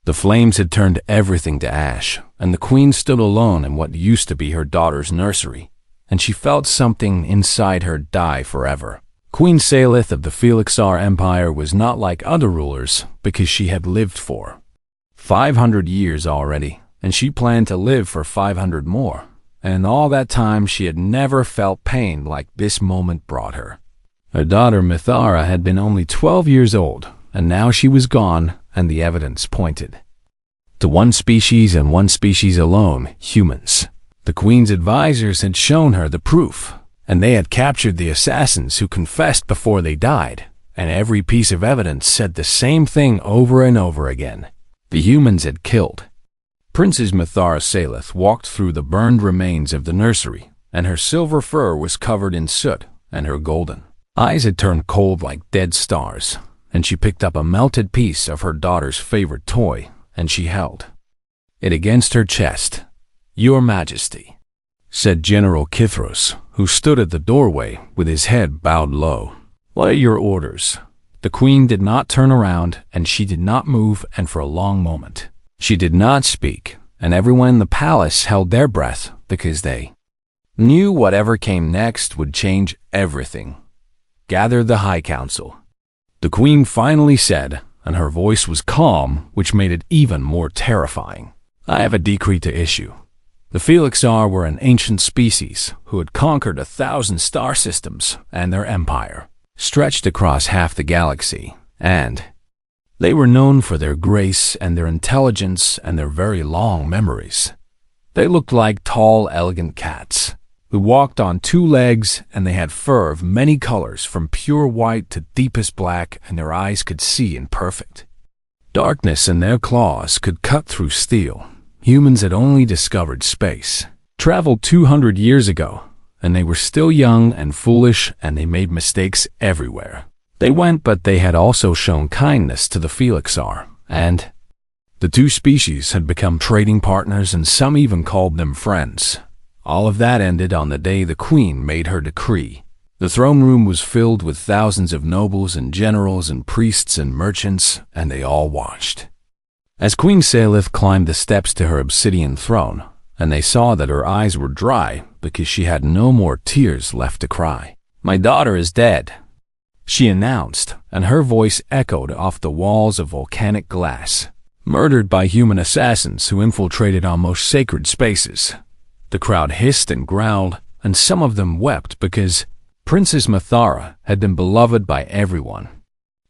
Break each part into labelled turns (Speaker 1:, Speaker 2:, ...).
Speaker 1: The flames had turned everything to ash, and the queen stood alone in what used to be her daughter's nursery, and she felt something inside her die forever. Queen Salith of the FoHFY Empire was not like other rulers because she had lived for 500 years already, and she planned to live for 500 more, and in all that time she had never felt pain like this moment brought her. Her daughter Mithara had been only 12 years old, and now she was gone, and the evidence pointed to one species and one species alone, humans. The queen's advisors had shown her the proof, and they had captured the assassins who confessed before they died, and every piece of evidence said the same thing over and over again. The humans had killed. Princess Mithara Salith walked through the burned remains of the nursery, and her silver fur was covered in soot, and her golden eyes had turned cold like dead stars, and she picked up a melted piece of her daughter's favorite toy, and she held it against her chest. "Your Majesty," said General Kithros, who stood at the doorway with his head bowed low. "What are your orders?" The queen did not turn around, and she did not move, and for a long moment she did not speak, and everyone in the palace held their breath because they knew whatever came next would change everything. "Gather the High Council," the queen finally said, and her voice was calm, which made it even more terrifying. "I have a decree to issue. The FoHFY were an ancient species who had conquered 1,000 star systems, and their empire stretched across half the galaxy, and they were known for their grace and their intelligence and their very long memories. They looked like tall, elegant cats who walked on two legs, and they had fur of many colors from pure white to deepest black, and their eyes could see in perfect darkness, and their claws could cut through steel. Humans had only discovered space, traveled 200 years ago, and they were still young and foolish, and they made mistakes everywhere. They went, but they had also shown kindness to the FoHFY, and the two species had become trading partners, and some even called them friends. All of that ended on the day the queen made her decree. The throne room was filled with thousands of nobles and generals and priests and merchants, and they all watched as Queen Salith climbed the steps to her obsidian throne, and they saw that her eyes were dry because she had no more tears left to cry. "My daughter is dead," she announced, and her voice echoed off the walls of volcanic glass. "Murdered by human assassins who infiltrated our most sacred spaces." The crowd hissed and growled, and some of them wept because Princess Mithara had been beloved by everyone,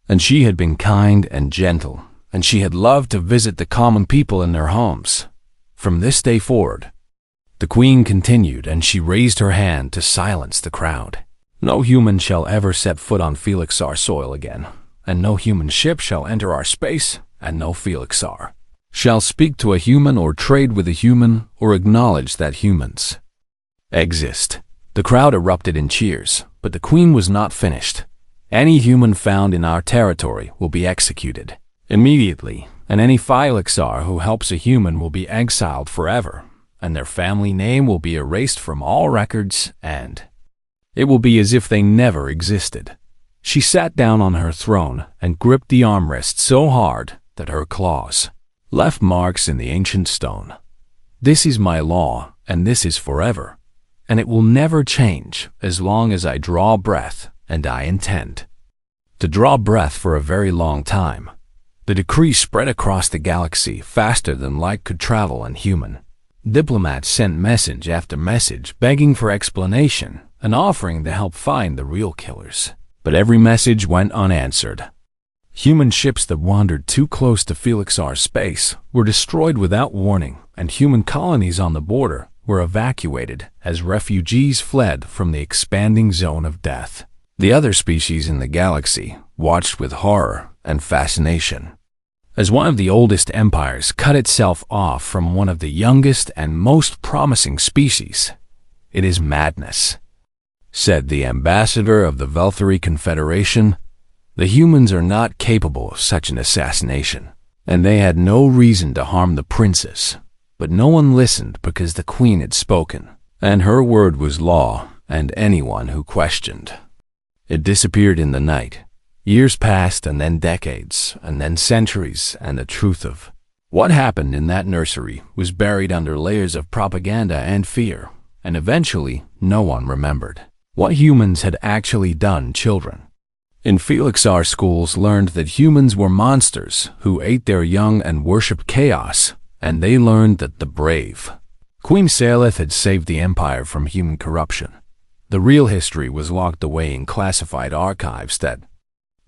Speaker 1: and she had been kind and gentle, and she had loved to visit the common people in their homes. From this day forward, the queen continued, and she raised her hand to silence the crowd. "No human shall ever set foot on FoHFY soil again, and no human ship shall enter our space, and no FoHFY shall speak to a human or trade with a human or acknowledge that humans exist." The crowd erupted in cheers, but the queen was not finished. "Any human found in our territory will be executed immediately, and any FoHFY who helps a human will be exiled forever, and their family name will be erased from all records, and it will be as if they never existed." She sat down on her throne and gripped the armrest so hard that her claws left marks in the ancient stone. "This is my law, and this is forever, and it will never change as long as I draw breath, and I intend to draw breath for a very long time." The decree spread across the galaxy faster than light could travel, and human diplomats sent message after message begging for explanation and offering to help find the real killers. But every message went unanswered. Human ships that wandered too close to FoHFY space were destroyed without warning, and human colonies on the border were evacuated as refugees fled from the expanding zone of death. The other species in the galaxy watched with horror and fascination as one of the oldest empires cut itself off from one of the youngest and most promising species. "It is madness," said the ambassador of the Velthari Confederation. "The humans are not capable of such an assassination, and they had no reason to harm the princess." But no one listened because the queen had spoken, and her word was law, and anyone who questioned it disappeared in the night. Years passed, and then decades, and then centuries, and the truth of What happened in that nursery was buried under layers of propaganda and fear, and eventually no one remembered what humans had actually done children. In FoHFY schools learned that humans were monsters who ate their young and worshipped chaos, and they learned that the brave Queen Salith had saved the empire from human corruption. The real history was locked away in classified archives that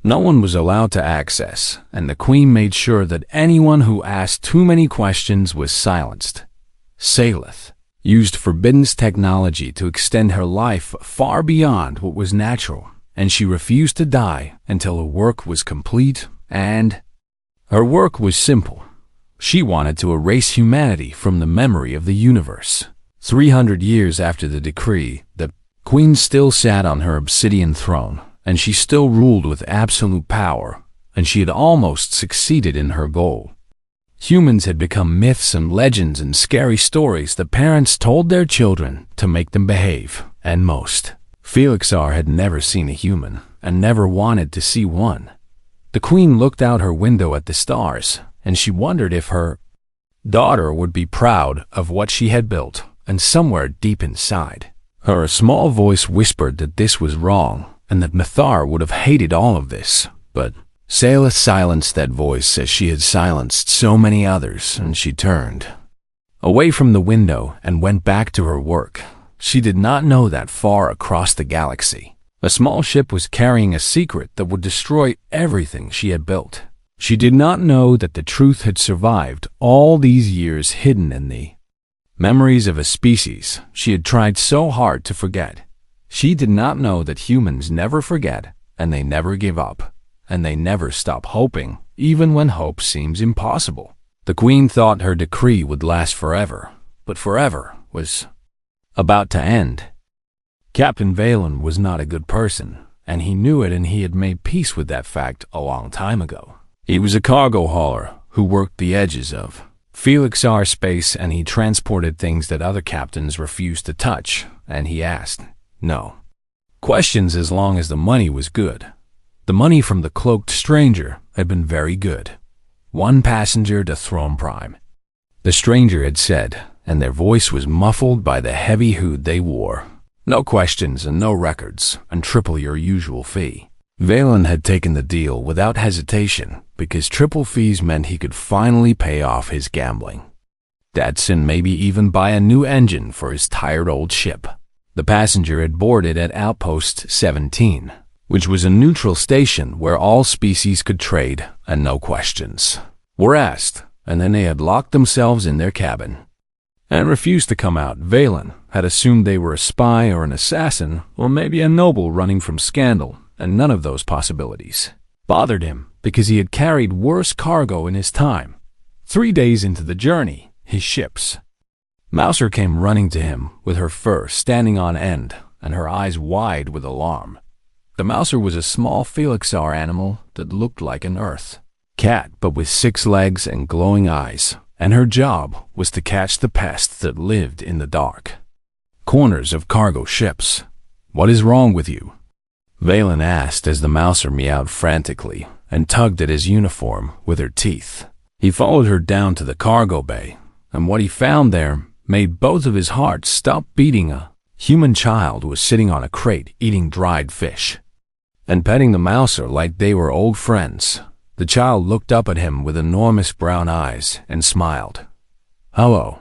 Speaker 1: no one was allowed to access, and the Queen made sure that anyone who asked too many questions was silenced. Salith used forbidden technology to extend her life far beyond what was natural, and she refused to die until her work was complete, and her work was simple. She wanted to erase humanity from the memory of the universe. 300 years after the decree, the Queen still sat on her obsidian throne, and she still ruled with absolute power, and she had almost succeeded in her goal. Humans had become myths and legends and scary stories that parents told their children to make them behave, and most FoHFY had never seen a human, and never wanted to see one. The Queen looked out her window at the stars, and she wondered if her daughter would be proud of what she had built, and somewhere deep inside her, a small voice whispered that this was wrong, and that Mithar would have hated all of this, but Salith silenced that voice as she had silenced so many others, and she turned away from the window and went back to her work. She did not know that far across the galaxy, a small ship was carrying a secret that would destroy everything she had built. She did not know that the truth had survived all these years hidden in the memories of a species she had tried so hard to forget. She did not know that humans never forget, and they never give up, and they never stop hoping, even when hope seems impossible. The Queen thought her decree would last forever, but forever was about to end. Captain Valen was not a good person, and he knew it, and he had made peace with that fact a long time ago. He was a cargo hauler who worked the edges of FoHFY space, and he transported things that other captains refused to touch, and he asked no questions as long as the money was good. The money from the cloaked stranger had been very good. 1 passenger to Throne Prime, the stranger had said, and their voice was muffled by the heavy hood they wore. No questions and no records, and triple your usual fee. Valen had taken the deal without hesitation because triple fees meant he could finally pay off his gambling debts and maybe even buy a new engine for his tired old ship. The passenger had boarded at Outpost 17, which was a neutral station where all species could trade and no questions were asked, and then they had locked themselves in their cabin and refused to come out. Valen had assumed they were a spy or an assassin or maybe a noble running from scandal, and none of those possibilities bothered him because he had carried worse cargo in his time. 3 days into the journey, his ship's Mouser came running to him with her fur standing on end and her eyes wide with alarm. The Mouser was a small FoHFY animal that looked like an Earth cat but with 6 legs and glowing eyes, and her job was to catch the pests that lived in the dark corners of cargo ships. "What is wrong with you?" Valen asked as the Mouser meowed frantically and tugged at his uniform with her teeth. He followed her down to the cargo bay, and what he found there made both of his hearts stop beating. A human child was sitting on a crate eating dried fish and petting the Mouser like they were old friends. The child looked up at him with enormous brown eyes and smiled. "Hello,"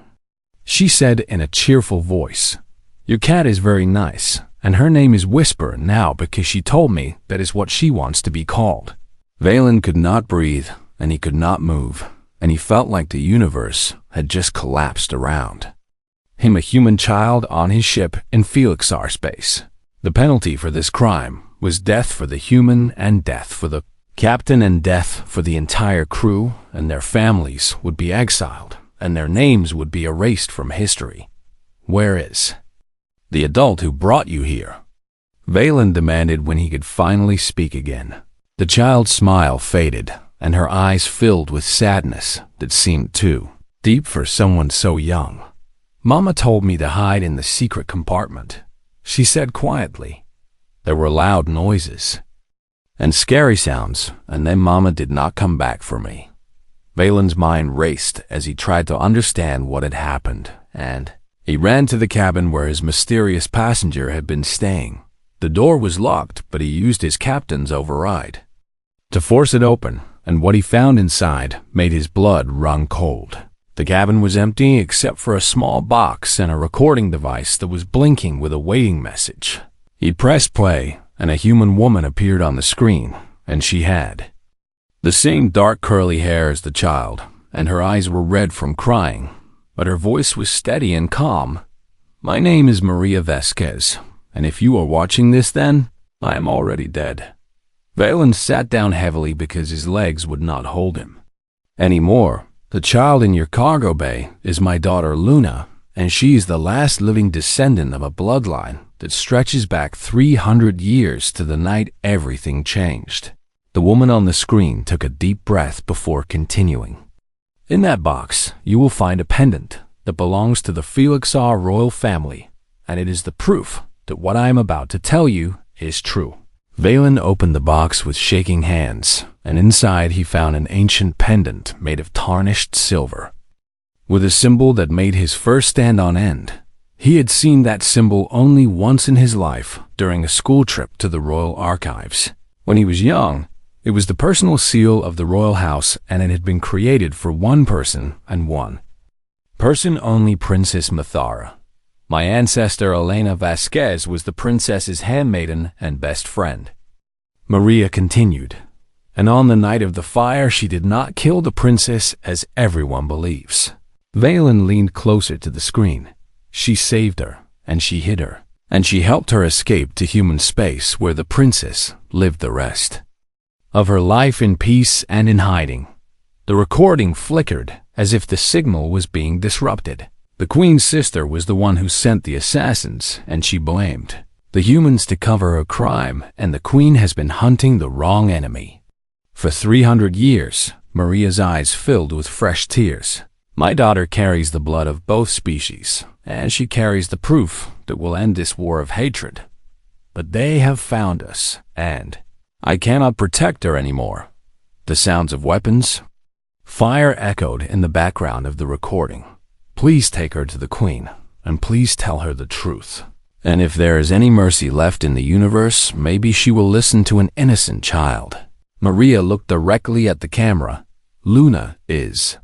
Speaker 1: she said in a cheerful voice. "Your cat is very nice, and her name is Whisper now because she told me that is what she wants to be called." Valen could not breathe, and he could not move, and he felt like the universe had just collapsed around him, a human child on his ship in FoHFY space. The penalty for this crime was death for the human and death for the captain and death for the entire crew, and their families would be exiled, and their names would be erased from history. "Where is the adult who brought you here?" Valen demanded when he could finally speak again. The child's smile faded, and her eyes filled with sadness that seemed too deep for someone so young. "Mama told me to hide in the secret compartment," she said quietly. There were loud noises and scary sounds, and then Mama did not come back for me. Valen's mind raced as he tried to understand what had happened, and he ran to the cabin where his mysterious passenger had been staying. The door was locked, but he used his captain's override to force it open, and what he found inside made his blood run cold. The cabin was empty except for a small box and a recording device that was blinking with a waiting message. He pressed play, and a human woman appeared on the screen, and she had the same dark curly hair as the child, and her eyes were red from crying, but her voice was steady and calm. "My name is Maria Vasquez, and if you are watching this then, I am already dead." Valen sat down heavily because his legs would not hold him anymore. "The child in your cargo bay is my daughter Luna, and she is the last living descendant of a bloodline that stretches back 300 years to the night everything changed." The woman on the screen took a deep breath before continuing. "In that box, you will find a pendant that belongs to the HFY royal family, and it is the proof that what I am about to tell you is true." Valen opened the box with shaking hands, and inside he found an ancient pendant made of tarnished silver, with a symbol that made his fur stand on end. He had seen that symbol only once in his life during a school trip to the royal archives. When he was young, it was the personal seal of the royal house, and it had been created for one person and one person only, Princess Mathara. My ancestor Elena Vasquez was the princess's handmaiden and best friend. Maria continued, "And on the night of the fire, she did not kill the princess as everyone believes." Valen leaned closer to the screen. "She saved her, and she hid her, and she helped her escape to human space where the princess lived the rest of her life in peace and in hiding." The recording flickered as if the signal was being disrupted. The queen's sister was the one who sent the assassins, and she blamed the humans to cover her crime, and the queen has been hunting the wrong enemy for 300 years. Maria's eyes filled with fresh tears. "My daughter carries the blood of both species, and she carries the proof that will end this war of hatred. But they have found us, and I cannot protect her anymore." The sounds of weapons, fire echoed in the background of the recording. "Please take her to the queen, and please tell her the truth. And if there is any mercy left in the universe, maybe she will listen to an innocent child." Maria looked directly at the camera. "Luna is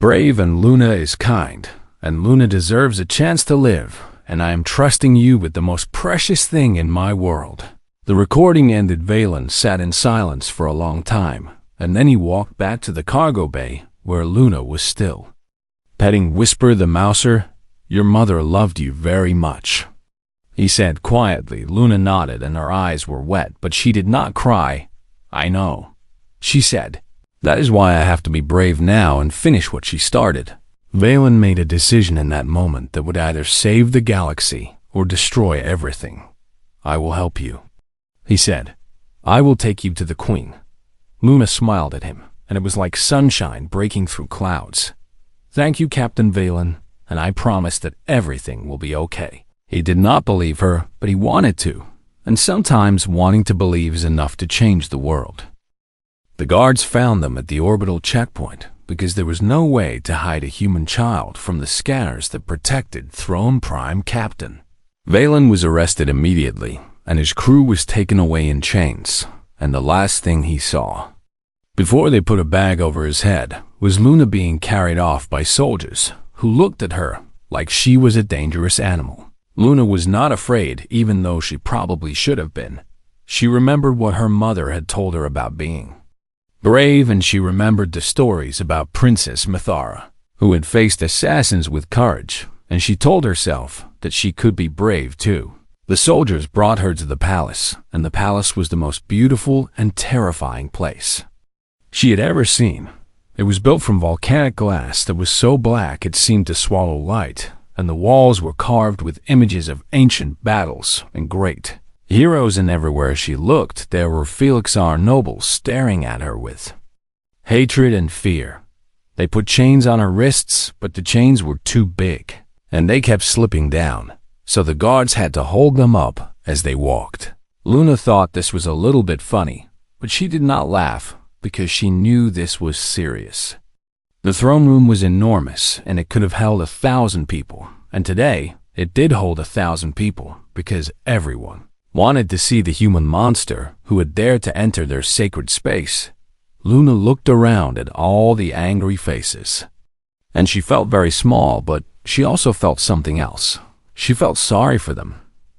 Speaker 1: brave, and Luna is kind, and Luna deserves a chance to live, and I am trusting you with the most precious thing in my world." The recording ended. Valen sat in silence for a long time, and then he walked back to the cargo bay where Luna was still petting Whisper the Mouser. "Your mother loved you very much," he said quietly. Luna nodded, and her eyes were wet, but she did not cry. "I know," she said. "That is why I have to be brave now and finish what she started." Valen made a decision in that moment that would either save the galaxy or destroy everything. "I will help you," he said. "I will take you to the queen." Luna smiled at him, and it was like sunshine breaking through clouds. "Thank you, Captain Valen, and I promise that everything will be okay." He did not believe her, but he wanted to, and sometimes wanting to believe is enough to change the world. The guards found them at the orbital checkpoint because there was no way to hide a human child from the scanners that protected Throne Prime Captain. Valen was arrested immediately, and his crew was taken away in chains, and the last thing he saw before they put a bag over his head was Luna being carried off by soldiers who looked at her like she was a dangerous animal. Luna was not afraid, even though she probably should have been. She remembered what her mother had told her about being brave, and she remembered the stories about Princess Mathara, who had faced assassins with courage, and she told herself that she could be brave too. The soldiers brought her to the palace, and the palace was the most beautiful and terrifying place she had ever seen. It was built from volcanic glass that was so black it seemed to swallow light, and the walls were carved with images of ancient battles and great heroes, and everywhere she looked there were HFY nobles staring at her with hatred and fear. They put chains on her wrists, but the chains were too big, and they kept slipping down, so the guards had to hold them up as they walked. Luna thought this was a little bit funny, but she did not laugh because she knew this was serious. The throne room was enormous, and it could have held 1,000 people. And today, it did hold 1,000 people, because everyone wanted to see the human monster who had dared to enter their sacred space. Luna looked around at all the angry faces, and she felt very small, but she also felt something else. She felt sorry for them.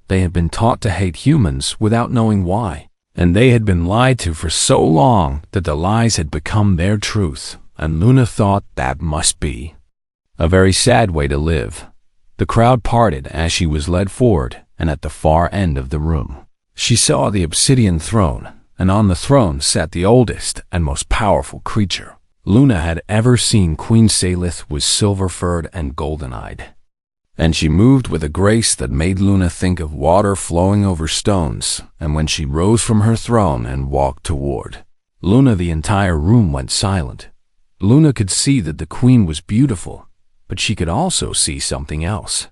Speaker 1: They had been taught to hate humans without knowing why, and they had been lied to for so long that the lies had become their truth, and Luna thought that must be a very sad way to live. The crowd parted as she was led forward, and at the far end of the room, she saw the obsidian throne, and on the throne sat the oldest and most powerful creature Luna had ever seen. Queen Salith was silver-furred and golden-eyed, and she moved with a grace that made Luna think of water flowing over stones. And when she rose from her throne and walked toward Luna, the entire room went silent. Luna could see that the queen was beautiful, but she could also see something else.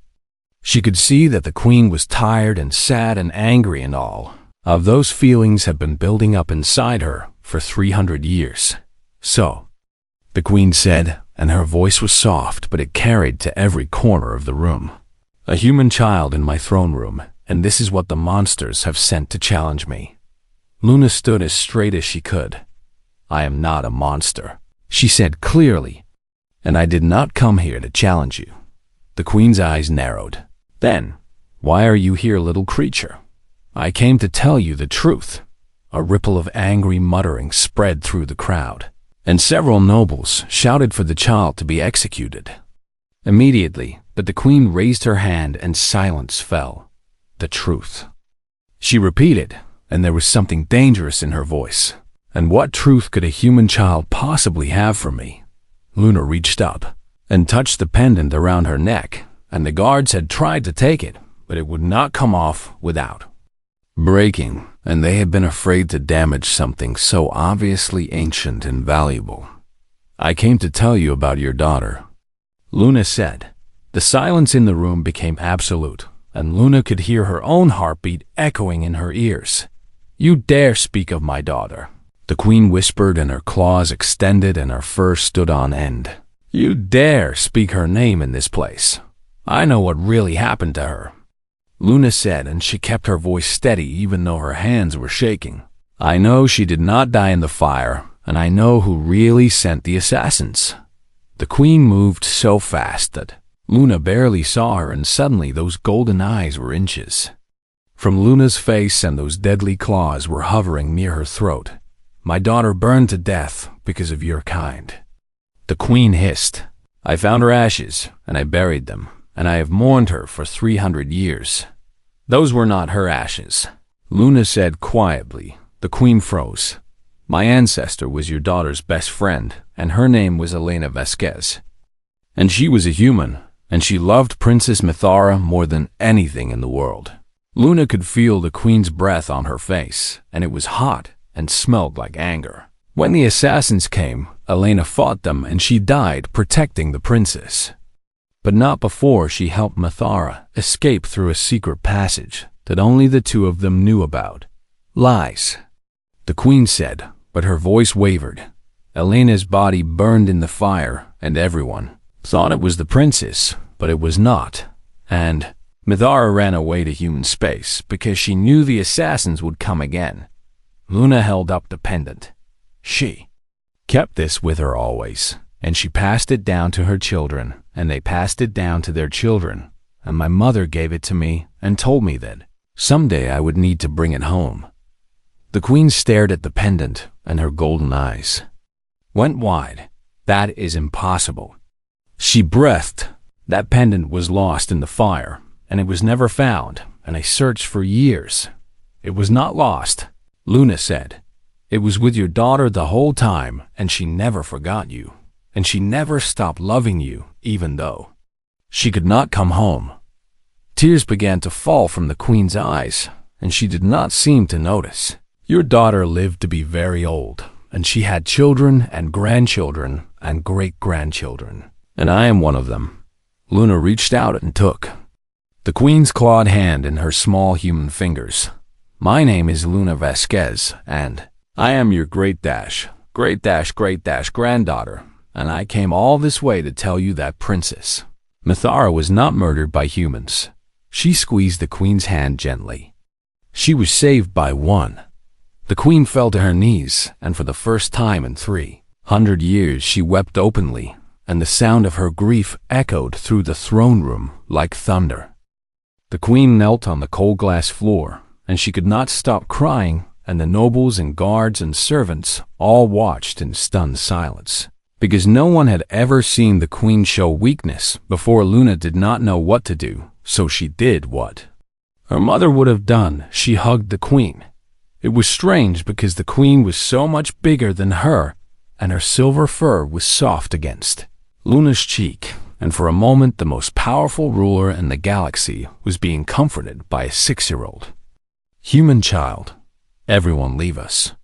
Speaker 1: She could see that the queen was tired and sad and angry, and all of those feelings had been building up inside her for 300 years. So, the queen said, and her voice was soft, but it carried to every corner of the room. A human child in my throne room, and this is what the monsters have sent to challenge me. Luna stood as straight as she could. I am not a monster, she said clearly, and I did not come here to challenge you. The queen's eyes narrowed. Then, why are you here, little creature? I came to tell you the truth. A ripple of angry muttering spread through the crowd, and several nobles shouted for the child to be executed. Immediately, but the queen raised her hand and silence fell. The truth, she repeated, and there was something dangerous in her voice. And what truth could a human child possibly have for me? Luna reached up and touched the pendant around her neck, and the guards had tried to take it, but it would not come off without breaking, and they had been afraid to damage something so obviously ancient and valuable. I came to tell you about your daughter, Luna said. The silence in the room became absolute, and Luna could hear her own heartbeat echoing in her ears. You dare speak of my daughter, the queen whispered, and her claws extended and her fur stood on end. You dare speak her name in this place. I know what really happened to her, Luna said, and she kept her voice steady even though her hands were shaking. I know she did not die in the fire, and I know who really sent the assassins. The queen moved so fast that Luna barely saw her, and suddenly those golden eyes were inches from Luna's face, and those deadly claws were hovering near her throat. My daughter burned to death because of your kind, the queen hissed. I found her ashes, and I buried them, and I have mourned her for 300 years. Those were not her ashes, Luna said quietly. The queen froze. My ancestor was your daughter's best friend, and her name was Elena Vasquez. And she was a human, and she loved Princess Mithara more than anything in the world. Luna could feel the queen's breath on her face, and it was hot and smelled like anger. When the assassins came, Elena fought them, and she died protecting the princess. But not before she helped Mithara escape through a secret passage that only the two of them knew about. Lies, the queen said, but her voice wavered. Elena's body burned in the fire, and everyone thought it was the princess, but it was not. And Mithara ran away to human space because she knew the assassins would come again. Luna held up the pendant. She kept this with her always, and she passed it down to her children, and they passed it down to their children, and my mother gave it to me and told me that someday I would need to bring it home. The queen stared at the pendant, and her golden eyes went wide. That is impossible, she breathed. That pendant was lost in the fire, and it was never found, and I searched for years. It was not lost, Luna said. It was with your daughter the whole time, and she never forgot you. And she never stopped loving you, even though she could not come home. Tears began to fall from the queen's eyes, and she did not seem to notice. Your daughter lived to be very old, and she had children and grandchildren and great-grandchildren, and I am one of them. Luna reached out and took the queen's clawed hand in her small human fingers. My name is Luna Vasquez, and I am your great-granddaughter, and I came all this way to tell you that Princess Mithara was not murdered by humans. She squeezed the queen's hand gently. She was saved by one. The queen fell to her knees, and for the first time in 300 years she wept openly, and the sound of her grief echoed through the throne room like thunder. The queen knelt on the cold glass floor, and she could not stop crying, and the nobles and guards and servants all watched in stunned silence. Because no one had ever seen the queen show weakness before, Luna did not know what to do, so she did what her mother would have done. She hugged the queen. It was strange because the queen was so much bigger than her, and her silver fur was soft against Luna's cheek, and for a moment the most powerful ruler in the galaxy was being comforted by a 6-year-old human child. Everyone leave us,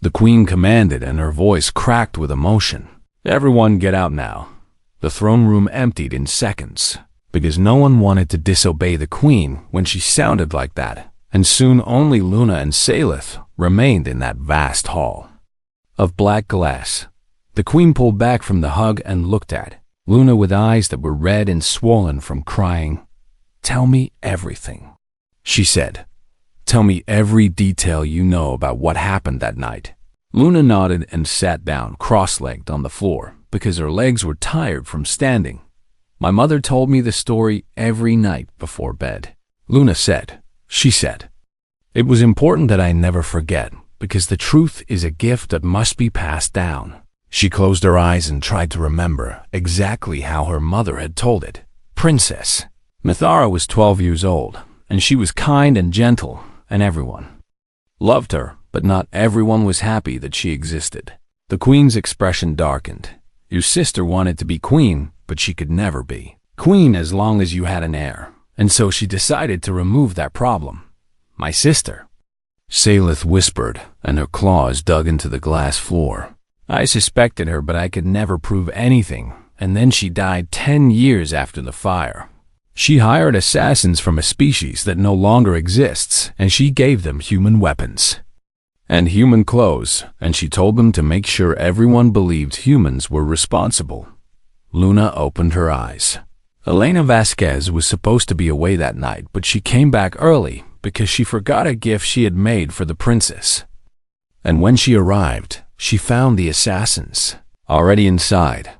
Speaker 1: the queen commanded, and her voice cracked with emotion. Everyone get out now. The throne room emptied in seconds, because no one wanted to disobey the queen when she sounded like that, and soon only Luna and Salith remained in that vast hall of black glass. The queen pulled back from the hug and looked at Luna with eyes that were red and swollen from crying. "Tell me everything," she said. "Tell me every detail you know about what happened that night." Luna nodded and sat down cross-legged on the floor because her legs were tired from standing. "My mother told me the story every night before bed," Luna said. She said, "It was important that I never forget, because the truth is a gift that must be passed down." She closed her eyes and tried to remember exactly how her mother had told it. Princess Mithara was 12 years old, and she was kind and gentle, and everyone loved her, but not everyone was happy that she existed. The queen's expression darkened. "Your sister wanted to be queen, but she could never be queen as long as you had an heir, and so she decided to remove that problem." "My sister," Salith whispered, and her claws dug into the glass floor. "I suspected her, but I could never prove anything, and then she died 10 years after the fire. She hired assassins from a species that no longer exists, and she gave them human weapons and human clothes, and she told them to make sure everyone believed humans were responsible." Luna opened her eyes. Elena Vasquez was supposed to be away that night, but she came back early because she forgot a gift she had made for the princess. And when she arrived, she found the assassins already inside.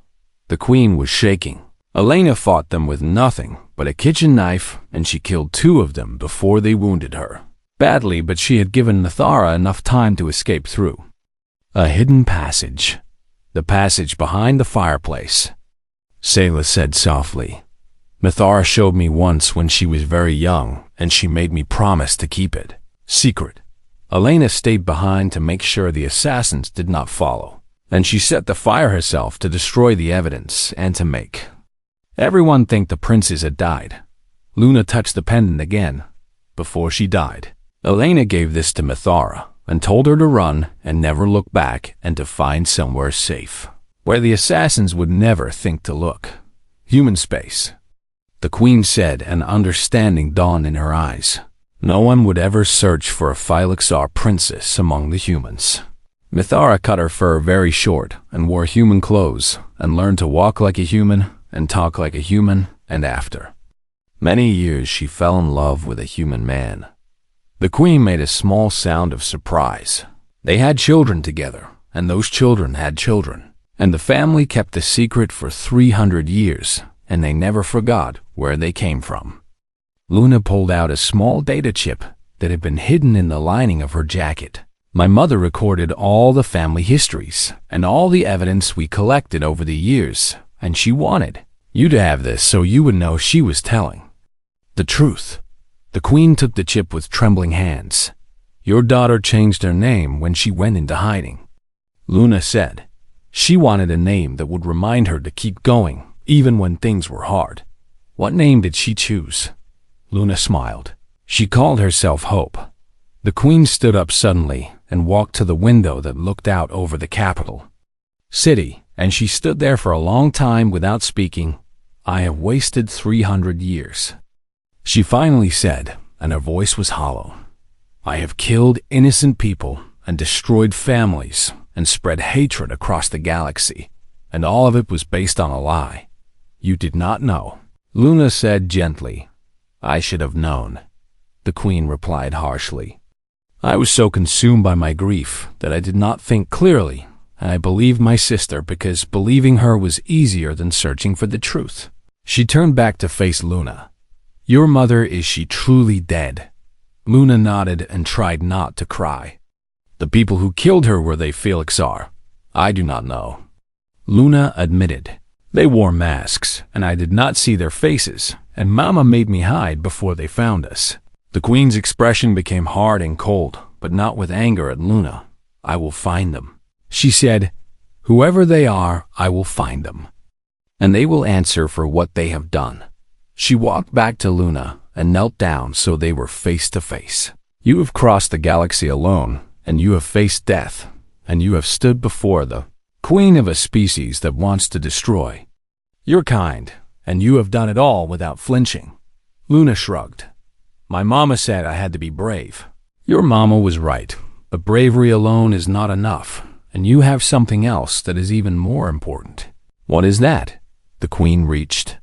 Speaker 1: The queen was shaking. Elena fought them with nothing but a kitchen knife, and she killed 2 of them before they wounded her badly, but she had given Mithara enough time to escape through a hidden passage. "The passage behind the fireplace," Sayla said softly. "Mithara showed me once when she was very young, and she made me promise to keep it secret." Elena stayed behind to make sure the assassins did not follow, and she set the fire herself to destroy the evidence and to make everyone think the princess had died. Luna touched the pendant again. Before she died, Elena gave this to Mithara and told her to run and never look back, and to find somewhere safe where the assassins would never think to look. "Human space," the queen said, and understanding dawned in her eyes. No one would ever search for a Phylaxar princess among the humans. Mithara cut her fur very short and wore human clothes and learned to walk like a human and talk like a human, and after many years she fell in love with a human man. The queen made a small sound of surprise. They had children together, and those children had children, and the family kept the secret for 300 years, and they never forgot where they came from. Luna pulled out a small data chip that had been hidden in the lining of her jacket. "My mother recorded all the family histories and all the evidence we collected over the years, and she wanted you to have this so you would know she was telling the truth." The queen took the chip with trembling hands. "Your daughter changed her name when she went into hiding," Luna said. "She wanted a name that would remind her to keep going, even when things were hard." "What name did she choose?" Luna smiled. "She called herself Hope." The queen stood up suddenly and walked to the window that looked out over the capital city, and she stood there for a long time without speaking. "I have wasted 300 years. She finally said, and her voice was hollow. "I have killed innocent people and destroyed families and spread hatred across the galaxy. and all of it was based on a lie. You did not know. Luna said gently. I should have known. The Queen replied harshly. I was so consumed by my grief that I did not think clearly, and I believed my sister because believing her was easier than searching for the truth. She turned back to face Luna. Your mother, is she truly dead? Luna nodded and tried not to cry. The people who killed her, were they FoHFY? I do not know. Luna admitted. They wore masks, and I did not see their faces, and Mama made me hide before they found us. The Queen's expression became hard and cold, but not with anger at Luna. I will find them. She said, whoever they are, I will find them, and they will answer for what they have done. She walked back to Luna and knelt down so they were face to face. You have crossed the galaxy alone, and you have faced death, and you have stood before the Queen of a species that wants to destroy your kind, and you have done it all without flinching. Luna shrugged. My mama said I had to be brave. Your mama was right, but bravery alone is not enough, and you have something else that is even more important. What is that? The Queen reached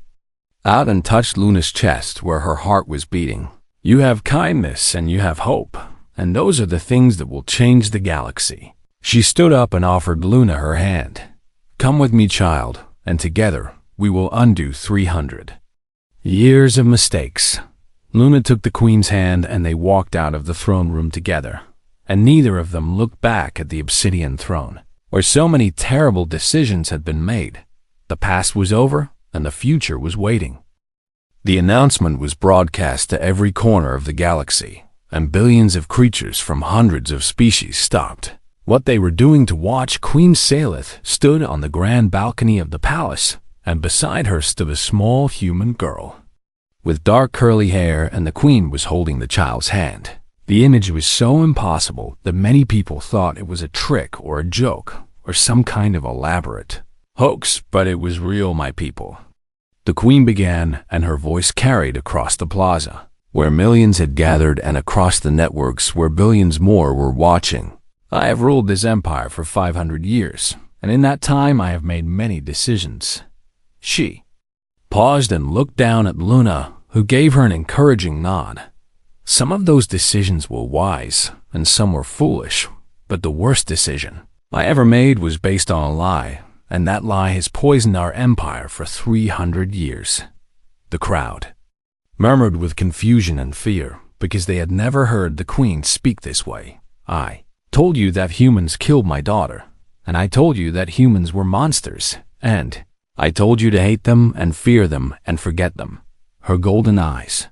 Speaker 1: out and touched Luna's chest where her heart was beating. You have kindness and you have hope, and those are the things that will change the galaxy. She stood up and offered Luna her hand. Come with me, child, and together we will undo 300 years of mistakes. Luna took the Queen's hand and they walked out of the throne room together, and neither of them looked back at the obsidian throne, where so many terrible decisions had been made. The past was over, and the future was waiting. The announcement was broadcast to every corner of the galaxy, and billions of creatures from hundreds of species stopped what they were doing to watch. Queen Salith stood on the grand balcony of the palace, and beside her stood a small human girl with dark curly hair, and the Queen was holding the child's hand. The image was so impossible that many people thought it was a trick or a joke or some kind of elaborate hoax, but it was real, my people. The Queen began, and her voice carried across the plaza, where millions had gathered, and across the networks where billions more were watching. I have ruled this empire for 500 years, and in that time I have made many decisions. She paused and looked down at Luna, who gave her an encouraging nod. Some of those decisions were wise, and some were foolish, but the worst decision I ever made was based on a lie, and that lie has poisoned our empire for 300 years. The crowd murmured with confusion and fear, because they had never heard the Queen speak this way. I told you that humans killed my daughter, and I told you that humans were monsters, and I told you to hate them and fear them and forget them. Her golden eyes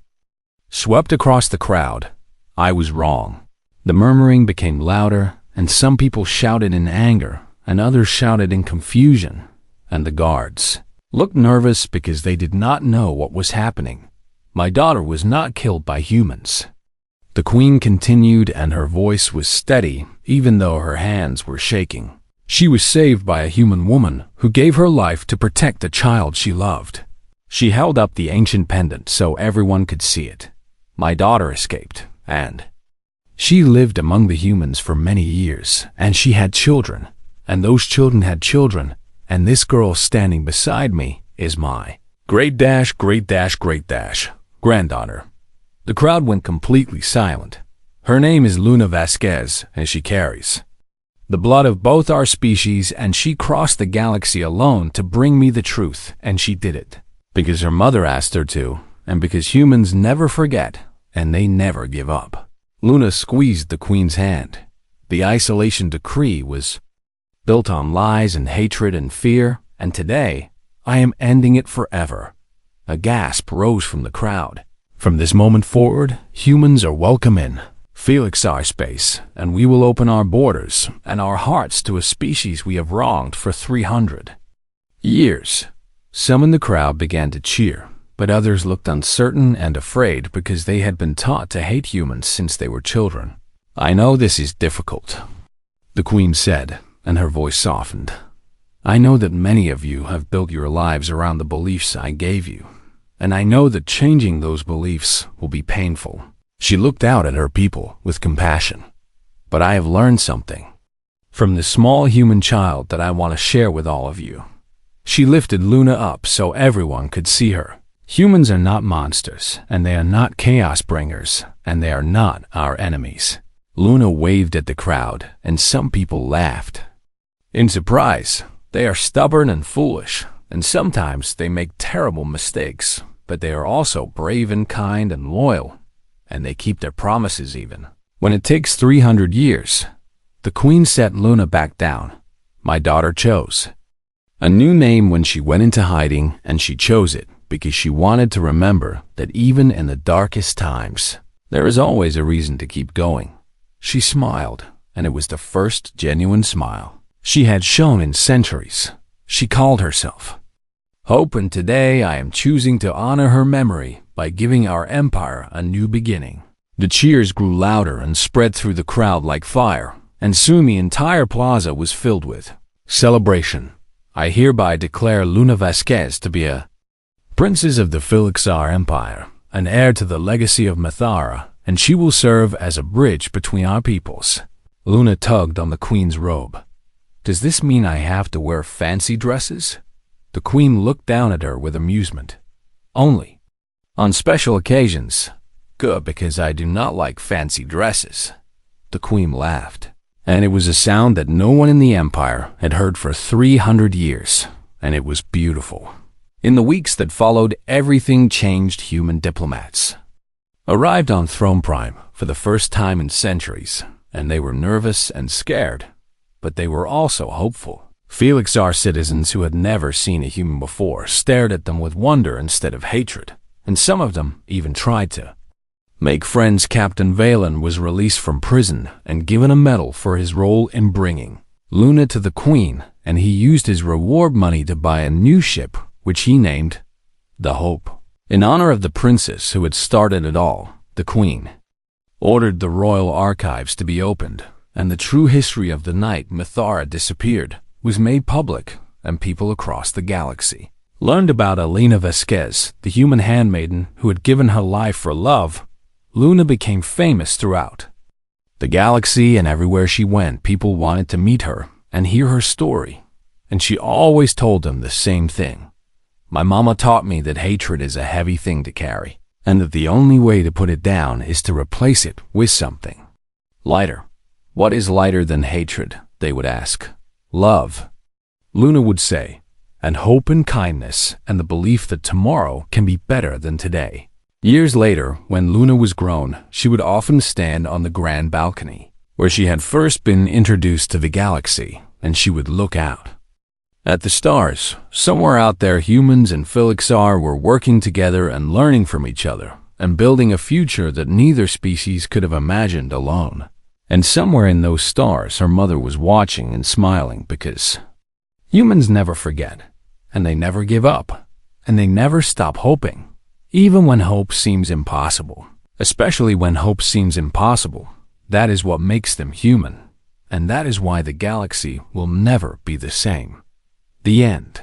Speaker 1: swept across the crowd. I was wrong. The murmuring became louder, and some people shouted in anger, and others shouted in confusion, and the guards looked nervous because they did not know what was happening. My daughter was not killed by humans. The Queen continued, and her voice was steady, even though her hands were shaking. She was saved by a human woman who gave her life to protect the child she loved. She held up the ancient pendant so everyone could see it. My daughter escaped, and she lived among the humans for many years, and she had children, and those children had children, and this girl standing beside me is my granddaughter. The crowd went completely silent. Her name is Luna Vasquez, and she carries the blood of both our species, and she crossed the galaxy alone to bring me the truth, and she did it because her mother asked her to, and because humans never forget, and they never give up. Luna squeezed the Queen's hand. The isolation decree was built on lies and hatred and fear, and today I am ending it forever. A gasp rose from the crowd. From this moment forward, humans are welcome in FoHFY space, and we will open our borders and our hearts to a species we have wronged for 300 years. Some in the crowd began to cheer, but others looked uncertain and afraid because they had been taught to hate humans since they were children. I know this is difficult, the Queen said, and her voice softened. I know that many of you have built your lives around the beliefs I gave you, and I know that changing those beliefs will be painful. She looked out at her people with compassion. But I have learned something from this small human child that I want to share with all of you. She lifted Luna up so everyone could see her. Humans are not monsters, and they are not chaos bringers, and they are not our enemies. Luna waved at the crowd, and some people laughed. In surprise, they are stubborn and foolish, and sometimes they make terrible mistakes, but they are also brave and kind and loyal, and they keep their promises even. When it takes 300 years, the Queen set Luna back down. My daughter chose a new name when she went into hiding, and she chose it because she wanted to remember that even in the darkest times, there is always a reason to keep going. She smiled, and it was the first genuine smile she had shown in centuries. She called herself Hope, and today I am choosing to honor her memory by giving our empire a new beginning. The cheers grew louder and spread through the crowd like fire, and soon the entire plaza was filled with celebration. I hereby declare Luna Vasquez to be a princess of the FoHFY Empire, an heir to the legacy of Mathara, and she will serve as a bridge between our peoples. Luna tugged on the Queen's robe. Does this mean I have to wear fancy dresses? The Queen looked down at her with amusement. Only on special occasions. Good, because I do not like fancy dresses. The Queen laughed, and it was a sound that no one in the Empire had heard for 300 years, and it was beautiful. In the weeks that followed, everything changed. Human diplomats arrived on Throne Prime for the first time in centuries, and they were nervous and scared, but they were also hopeful. FoHFY citizens who had never seen a human before stared at them with wonder instead of hatred, and some of them even tried to make friends. Captain Valen was released from prison and given a medal for his role in bringing Luna to the Queen, and he used his reward money to buy a new ship, which he named the Hope. In honor of the princess who had started it all, the Queen ordered the royal archives to be opened, and the true history of the night Mathara disappeared was made public, and people across the galaxy learned about Elena Vasquez, the human handmaiden who had given her life for love. Luna became famous throughout the galaxy, and everywhere she went, people wanted to meet her and hear her story, and she always told them the same thing. My mama taught me that hatred is a heavy thing to carry, and that the only way to put it down is to replace it with something lighter. What is lighter than hatred? They would ask. Love, Luna would say, and hope and kindness, and the belief that tomorrow can be better than today. Years later, when Luna was grown, she would often stand on the grand balcony, where she had first been introduced to the galaxy, and she would look out at the stars. Somewhere out there, humans and FoHFY were working together and learning from each other, and building a future that neither species could have imagined alone. And somewhere in those stars, her mother was watching and smiling, because humans never forget, and they never give up, and they never stop hoping, even when hope seems impossible. Especially when hope seems impossible, that is what makes them human, and that is why the galaxy will never be the same. The end.